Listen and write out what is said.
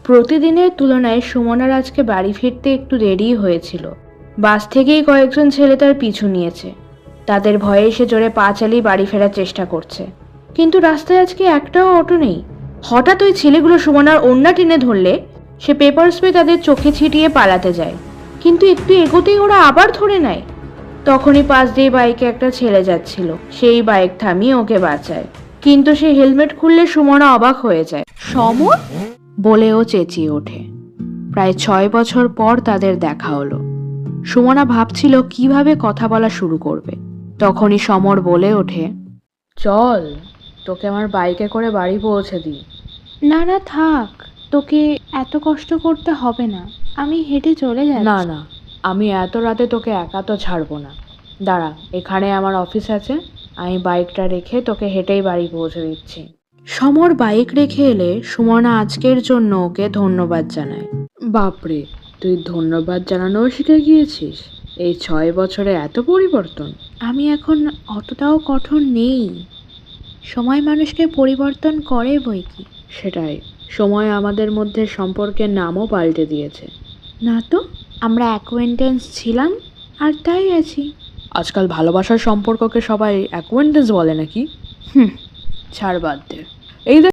প্রতিদিনের তুলনায় সুমনার আজকে বাড়ি ফিরতে একটু দেরি হয়েছিল। বাস থেকেই কয়েকজন ছেলে তার পিছু নিয়েছে। তাদের ভয়ে সে জোরে পা চালিয়ে বাড়ি ফেরার চেষ্টা করছে, কিন্তু রাস্তায় আজকে একটাও অটো নেই। হঠাৎ ওই ছেলেগুলো সুমনার ওড়না টেনে ধরলে সে পেপার স্প্রে তাদের চোখে ছিটিয়ে পালাতে যায়, কিন্তু একটু এগোতেই ওরা আবার ধরে নেয়। তখনই পাশ দিয়ে বাইকে একটা ছেলে যাচ্ছিল, সেই বাইক থামিয়ে ওকে বাঁচায়, কিন্তু সে হেলমেট খুললে সুমনা অবাক হয়ে যায়। সমর বলে ও চেঁচিয়ে ওঠে। প্রায় 6 বছর পর তাদের দেখা হলো। সুমনা ভাবছিল কিভাবে কথা বলা শুরু করবে। তখনই সমর বলে ওঠে, চল, তোকে আমার বাইকে করে বাড়ি পৌঁছে দিই। না না থাক, তোকে এত কষ্ট করতে হবে না, আমি হেঁটে চলে যাচ্ছি। না না, আমি এত রাতে তোকে একা তো ছাড়বো না। দাঁড়া, এখানে আমার অফিস আছে, আমি বাইকটা রেখে তোকে হেঁটেই বাড়ি পৌঁছে দিচ্ছি। সমর বাইক রেখে এলে সুমনা আজকের জন্য ওকে ধন্যবাদ জানায়। বাপরে, তুই ধন্যবাদ জানানোও শিখে গিয়েছিস? এই 6 বছরে এত পরিবর্তন। আমি এখন অতটাও কঠোর নেই। সময় মানুষকে পরিবর্তন করে বই কি। সেটাই, সময় আমাদের মধ্যে সম্পর্কের নামও পাল্টে দিয়েছে। না তো, আমরা অ্যাকোয়েন্টেন্স ছিলাম আর তাই আছি। আজকাল ভালোবাসার সম্পর্ককে সবাই অ্যাকোয়েন্টেন্স বলে নাকি? ছাড়, বাদ দে। এই